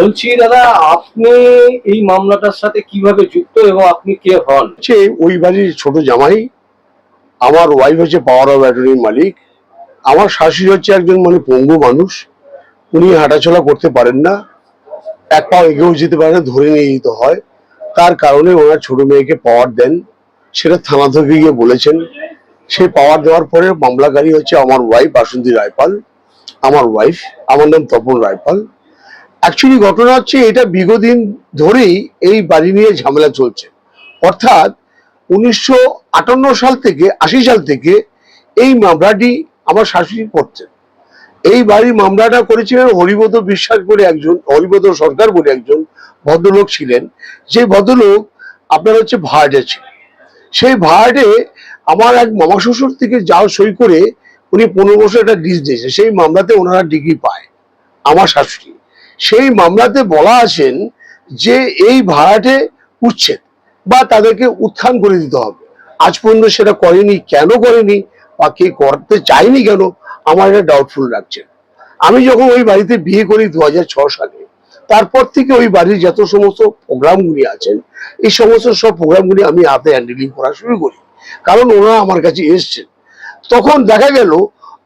বলছি দাদা, আপনি এই মামলাটার সাথে কিভাবে যুক্ত এবং আপনি কে হন? ওই বাড়ির ছোট জামাই। আমার ওয়াইফ হচ্ছে পাওয়ার অফ অ্যাটর্নির মালিক। আমার শাশুড়ি হচ্ছে একজন পঙ্গু মানুষ। উনি হাঁটাচলা করতে পারেন না, এক পাও এগিয়েও যেতে পারে না, ধরে নিয়ে যেতে হয়। তার কারণে ওনার ছোট মেয়েকে পাওয়ার দেন, সেটা থানা থেকে গিয়ে বলেছেন। সেই পাওয়ার দেওয়ার পরে মামলাকারী হচ্ছে আমার ওয়াইফ বাসন্তী রায়পাল। আমার ওয়াইফ, আমার নাম তপন রায়পাল। অ্যাকচুয়ালি ঘটনা হচ্ছে এটা বিগতদিন ধরেই এই বাড়ি নিয়ে ঝামেলা চলছে। অর্থাৎ 1958 সাল থেকে 80 সাল থেকে এই মামলাটি আমার শাশুড়ি করতেন। এই বাড়ির মামলাটা করেছিলেন হরিপদ বিশ্বাস বলে একজন, হরিপদ সরকার বলে একজন ভদ্রলোক ছিলেন। যে ভদ্রলোক আপনার হচ্ছে ভাড়াটে ছিলেন। সেই ভাড়াটে আমার এক মামা শ্বশুর থেকে জাল সই করে উনি 15 বছর একটা লিজ দিয়েছে। সেই মামলাতে ওনারা ডিগ্রি পায় আমার শাশুড়ি। সেই মামলাতে বলা আছেন যে এই ভাড়াটে উচ্ছেদ বা তাদেরকে উত্থান করে দিতে হবে। আজ পর্যন্ত সেটা করেনি। কেন করেনি বা কে করতে চায়নি কেন, আমার এটা ডাউটফুল লাগছে। আমি যখন ওই বাড়িতে বিয়ে করি 2006 সালে, তারপর থেকে ওই বাড়ির যত সমস্ত প্রোগ্রামগুলি আছেন, এই সমস্ত সব প্রোগ্রামগুলি আমি হাতে হ্যান্ডেলিং করা শুরু করি, কারণ ওনারা আমার কাছে এসছেন। তখন দেখা গেল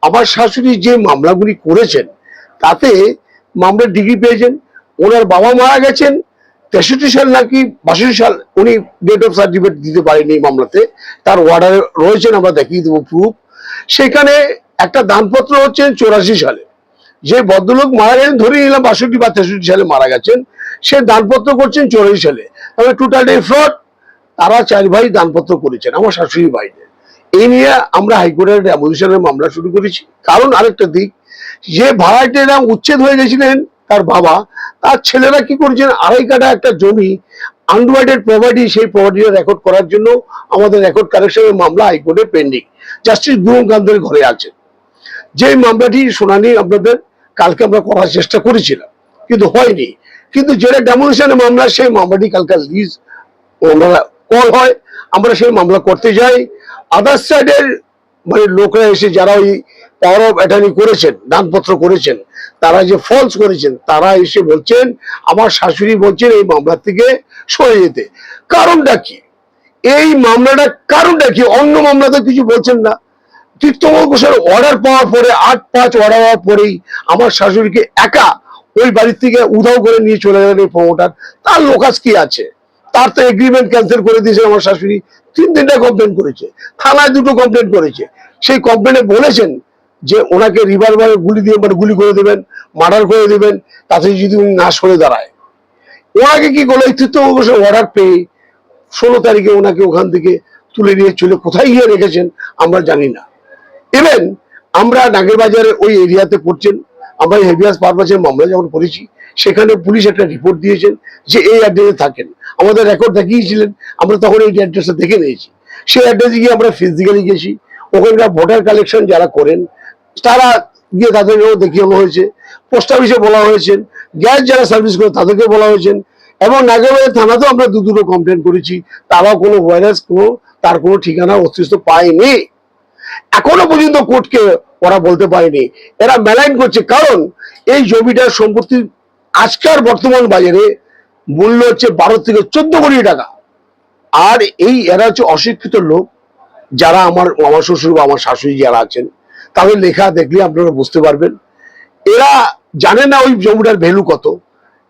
আমার শাশুড়ি যে মামলাগুলি করেছেন তাতে মামলার ডিগ্রি পেয়েছেন। ওনার বাবা মারা গেছেন 63 সাল নাকি 62 সাল, উনি ডেট অফ সার্টিফিকেট দিতে পারেনি এই মামলাতে। তার অর্ডারে রয়েছেন, আমরা দেখিয়ে দেবো প্রুফ। সেখানে একটা দানপত্র হচ্ছেন 84 সালে। যে ভদ্রলোক মারা গেছেন, ধরে নিলাম 62 বা 63 সালে মারা গেছেন, সে দানপত্র করছেন 84 সালে। তবে টোটালি ফ্রড। তারা 4 ভাই দানপত্র করেছেন আমার শাশুড়ি ভাইদের। এই নিয়ে আমরা হাইকোর্টের ডেমোলিশনের মামলা শুরু করেছি। কারণ আরেকটা দিক, যে ভাড়াটেরা উচ্ছেদ হয়ে গেছিলেন তার বাবা, তার ছেলেরা কি করেছেন, 2.5 কাঠা একটা জমি আনডিভাইডেড প্রপার্টি, সেই প্রপার্টিটা রেকর্ড করার জন্য আমাদের রেকর্ড কারেকশনের মামলা হাইকোর্টে পেন্ডিং। জাস্টিস গুরুকান্তের ঘরে আছে। যে মামলাটি শুনানি আপনাদের কালকে আমরা করার চেষ্টা করেছিলাম, কিন্তু হয়নি। কিন্তু যেটা ডেমোলিশনের মামলা, সেই মামলাটি কালকে লিজ কল হয়, আমরা সেই মামলা করতে যাই। আদার সাইডের লোকরা এসে, যারা ওই পাওয়ার অফ অ্যাটর্নি করেছেন, দানপত্র করেছেন, তারা যে ফলস করেছেন, তারা এসে বলছেন আমার শাশুড়ি বলছেন এই মামলা থেকে সরে যেতে। কারণটা কি এই মামলাটা, কারণটা কি? অন্য মামলাতে কিছু বলছেন না। তীর্থমল ঘোষের অর্ডার পাওয়ার পরে 8/5 অর্ডার হওয়ার পরেই আমার শাশুড়িকে একা ওই বাড়ির থেকে উধাও করে নিয়ে চলে গেলেন এই প্রমোটার। তার লোকাস কি আছে? তার তো এগ্রিমেন্ট ক্যান্সেল করে দিয়েছে আমার শাশুড়ি। 3-3টা কমপ্লেন করেছে, থানায় 2টো কমপ্লেন করেছে। সেই কমপ্লেনে বলেছেন যে ওনাকে রিভলভারে গুলি দিয়ে গুলি করে দেবেন, মার্ডার করে দেবেন, তাতে যদি উনি না সরে দাঁড়ায়। ওনাকে কি করলো, এই তীর্থমল ঘোষের অর্ডার পেয়ে 16 তারিখে ওনাকে ওখান থেকে তুলে নিয়ে চলে কোথায় গিয়ে রেখেছেন আমরা জানি না। ইভেন আমরা নাগের বাজারের ওই এরিয়াতে পড়ছেন, আমরা হেভিয়াস পারপাসের মামলা যখন করেছি, সেখানে পুলিশ একটা রিপোর্ট দিয়েছেন যে এই অ্যাড্রেসে থাকেন। আমাদের রেকর্ড দেখিয়েছিলেন, আমরা তখন এই অ্যাড্রেসটা দেখে নিয়েছি। সেই অ্যাড্রেসে গিয়ে আমরা ফিজিক্যালি গেছি। ওখানকার ভোটার কালেকশন যারা করেন তারা গিয়ে তাদেরকেও দেখিয়ানো হয়েছে। পোস্ট অফিসে বলা হয়েছেন, গ্যাস যারা সার্ভিস করে তাদেরকে বলা হয়েছেন, এবং নাগেরবাজার থানাতেও আমরা 2-2টো কমপ্লেন করেছি। তারাও কোনো ভাইরাস, তার কোনো ঠিকানা অস্তিত্ব পায়নি। এখনো পর্যন্ত কোর্টকে ওরা বলতে পারেনি। এরা মেলাইন করছে, কারণ এই জমিটার সম্পত্তি আজকাল বর্তমান বাজারে মূল্য হচ্ছে 12 থেকে 14 কোটি টাকা। আর এরা হচ্ছে অশিক্ষিত লোক, যারা আমার শ্বশুর বা আমার শাশুড়ি যারা আছেন, তাদের লেখা দেখলে আপনারা বুঝতে পারবেন। এরা জানে না ওই জমিটার ভ্যালু কত।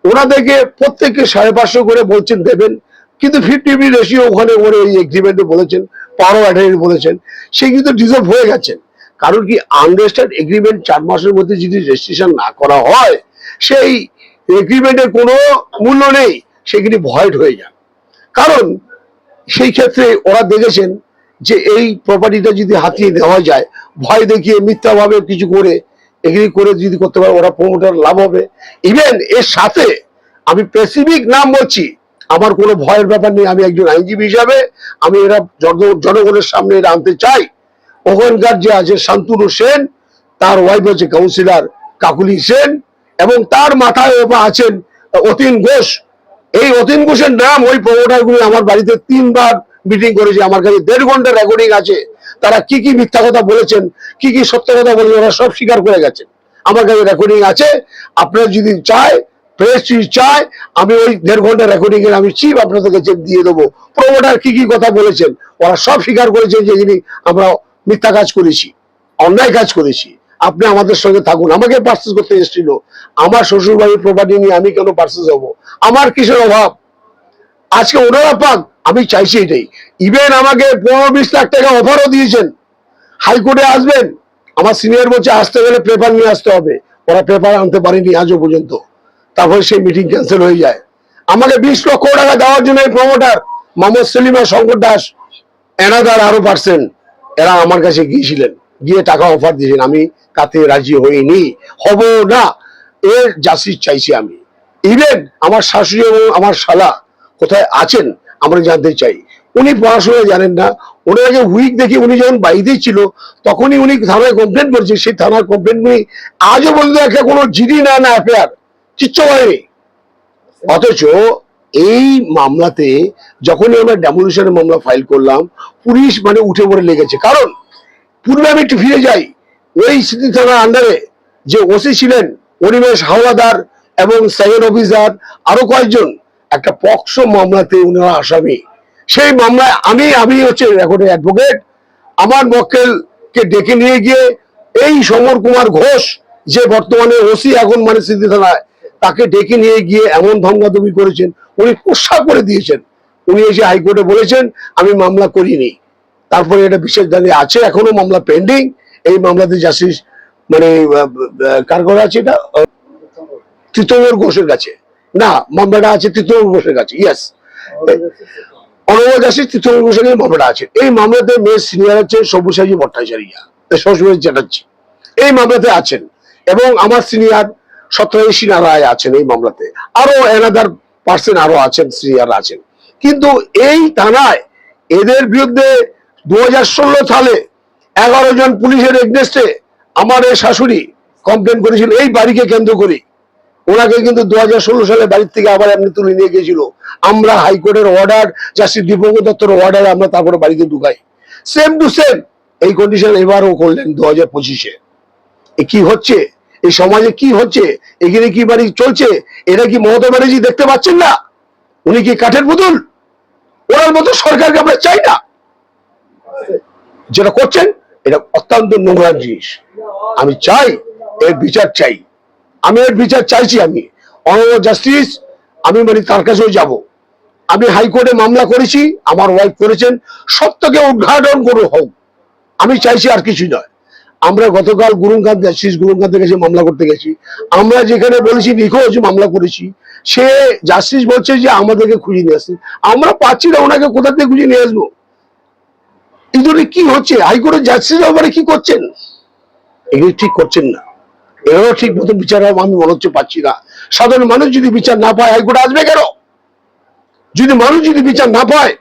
ওনাদেরকে প্রত্যেককে 550 করে বলছেন দেবেন, কিন্তু 50-50 রেশিও ওখানে ওই এগ্রিমেন্টে বলেছেন, পাওয়ার অফ অ্যাটর্নি বলেছেন, সে কিন্তু ডিজলভ হয়ে গেছেন। কারণ কি, আনরেজিস্টার্ড এগ্রিমেন্ট 4 মাসের মধ্যে যদি রেজিস্ট্রেশন না করা হয়, সেই এগ্রিমেন্টের কোনো মূল্য নেই, সেগুলি ভয়েড হয়ে যায়। কারণ সেই ক্ষেত্রে ওরা দেখেছেন যে এই প্রপার্টিটা যদি হাতিয়ে নেওয়া যায়, ভয় দেখিয়ে মিথ্যাভাবে কিছু করে এগ্রি করে যদি করতে পারে, ওরা প্রমোটার লাভ হবে। ইভেন এর সাথে আমি স্পেসিফিক নাম বলছি, আমার কোনো ভয়ের ব্যাপার নেই। আমি একজন আইনজীবী হিসাবে আমি এরা জনগণের সামনে এরা আনতে চাই। ওখানকার যে আছে শান্তনু সেন, তার ওয়াইফ হচ্ছে কাউন্সিলর কাকুলি সেন, এবং তার মাথায় আছেন অতীন ঘোষ। এই অতীন ঘোষের নাম ওই প্রমোটার গুলো আমার বাড়িতে 3বার মিটিং করেছে। আমার কাছে 1.5 ঘন্টা রেকর্ডিং আছে। তারা কি কি মিথ্যা কথা বলেছেন, কি কি সত্য কথা বলেছেন, ওরা সব স্বীকার করে গেছেন। আমার কাছে রেকর্ডিং আছে। আপনারা যদি চায় প্রেস চায় আমি ওই 1.5 ঘন্টা রেকর্ডিং এর আমি চিপ আপনাদেরকে চেক দিয়ে দেবো। প্রমোটার কি কি কথা বলেছেন ওরা সব স্বীকার করেছেন যে আমরা মিথ্যা কাজ করেছি, অন্যায় কাজ করেছি। আপনি আমাদের সঙ্গে থাকুন। আমাকে পার্সেস করতে এসেছিল, আমার শ্বশুর বাড়ির প্রপার্টি নিয়ে আমি কেন পার্সেস হবো? আমার কিসের অভাব? আজকে ওনারা পাক, আমি চাইছি এটাই। ইভেন আমাকে 15-20 লাখ টাকা অফারও দিয়েছেন, হাইকোর্টে আসবেন। আমার সিনিয়র বলছে আসতে গেলে পেপার নিয়ে আসতে হবে, ওরা পেপার আনতে পারেনি আজও পর্যন্ত। তারপরে সেই মিটিং ক্যান্সেল হয়ে যায়। আমাকে 20 লক্ষ টাকা দেওয়ার জন্য এই প্রমোটার মোহাম্মদ সেলিম আর শঙ্কর দাস এনাদার আরো পার্সেন্ট এরা আমার কাছে গিয়েছিলেন, গিয়ে টাকা অফার দিয়েছেন। আমি তাতে রাজি হইনি, হব না। এর জাস্টিস চাইছি আমি। ইভেন আমার শাশুড়ি এবং আমার শালা কোথায় আছেন আমরা জানতে চাই। উনি পড়াশোনা জানেন না, ওনাকে উইক দেখে উনি যখন বাড়িতেই ছিল তখনই উনি থানায় কমপ্লেন করেছে। সেই থানার কমপ্লেন উনি আজও পর্যন্ত একটা কোনো জিডি না এফআইআর কিচ্ছু হয়নি। অথচ এই মামলাতে যখনই আমরা ডেমোলিশনের মামলা ফাইল করলাম, পুলিশ মানে উঠে পড়ে লেগেছে। কারণ পূর্বে আমি একটু ফিরে যাই, ওই স্মৃতি থানার আন্ডারে যে ওসি ছিলেন অনিমেষ হাওলাদার এবং সেকেন্ড অফিসার আরো কয়েকজন একটা পক্সো মামলাতে উনারা আসামি। সেই মামলায় আমি হচ্ছে রেকর্ডের অ্যাডভোকেট। আমার মক্কেলকে ডেকে নিয়ে গিয়ে এই সমর কুমার ঘোষ যে বর্তমানে ওসি এখন মানে স্মৃতি থানায়, তাকে ডেকে নিয়ে গিয়ে এমন ধমকাধমকি করেছেন, উনি কোষা করে দিয়েছেন। উনি এসে হাইকোর্টে বলেছেন আমি মামলা করিনি। তারপরে এটা বিশেষ দাঁড়িয়ে আছে, এখনো মামলা পেন্ডিং। এই মামলাতে জাস্টিস মানে কার করা আছে এটা তীর্থঙ্কর ঘোষের কাছে, না মামলাটা আছে তীর্থঙ্কর ঘোষের কাছে। ইয়েস, অনবল জাস্টিস তীর্থঙ্কর ঘোষের কাছে মামলাটা আছে। এই মামলাতে মেয়ের সিনিয়র হচ্ছে সব্যসাচী ভট্টাচার্য, সব্যসাচী চ্যাটার্জি এই মামলাতে আছেন, এবং আমার সিনিয়র সত্যজিৎ রায় আছেন এই মামলাতে। আরো এনাদার পার্সন আরো আছেন, সিনিয়র আছেন। কিন্তু এই থানায় এদের বিরুদ্ধে 2016 সালে 11 জন পুলিশের এগনেস্টে আমার এই শাশুড়ি কমপ্লেন করেছিল এই বাড়িকে কেন্দ্র করে। ওনাকে কিন্তু 2016 সালে বাড়ির থেকে আবার এমনি তুলে নিয়ে গিয়েছিল। আমরা হাইকোর্টের অর্ডার, জাস্টিস দীপঙ্কর দত্তর অর্ডারে আমরা তারপরে বাড়িতে ঢুকাই। সেম টু সেম এই কন্ডিশন এবারও করলেন 2025-এ। কি হচ্ছে এই সমাজে, কি হচ্ছে এখানে, কি বাড়ি চলছে? এটা কি মমতা ব্যানার্জি দেখতে পাচ্ছেন না? উনি কি কাঠের পুতুল? ওনার মতো সরকারকে আমরা চাই না। যেটা করছেন এটা অত্যন্ত নোংরা জিনিস। আমি চাই এর বিচার চাই, আমি এর বিচার চাইছি। আমি অনারেবল জাস্টিস আমি মানে তার কাছেও যাব। আমি হাইকোর্টে মামলা করেছি, আমার ওয়াইফ করেছেন, সত্যকে উদ্ঘাটন করে হোক, আমি চাইছি, আর কিছু নয়। আমরা গতকাল গুরুঙ্কান্ত জাস্টিস গুরুঙ্কান্তের কাছে মামলা করতে গেছি। আমরা যেখানে বলেছি নিখোঁজ মামলা করেছি, সে জাস্টিস বলছে যে আমাদেরকে খুঁজে নিয়ে আসছে। আমরা পাচ্ছি না, ওনাকে কোথা থেকে খুঁজে নিয়ে আসবো? এই জন্য কি হচ্ছে? হাইকোর্টের জাস্টিস ব্যাপারে কি করছেন? এগুলি ঠিক করছেন না। এরাও ঠিক মতো বিচার আমি মনে হচ্ছে পাচ্ছি না। সাধারণ মানুষ যদি বিচার না পায় হাইকোর্টে আসবে কেন? যদি মানুষ যদি বিচার না পায়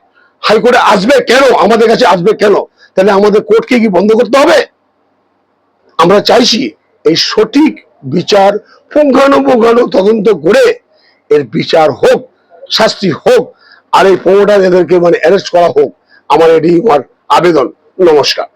হাইকোর্টে আসবে কেন? আমাদের কাছে আসবে কেন? তাহলে আমাদের কোর্টকে কি বন্ধ করতে হবে? আমরা চাইছি এই সঠিক বিচার পুঙ্খানুপুঙ্খানু তদন্ত করে এর বিচার হোক, শাস্তি হোক, আর এই প্রমোটার এদেরকে মানে অ্যারেস্ট করা হোক। আমার এটি আমার আবেদন। নমস্কার।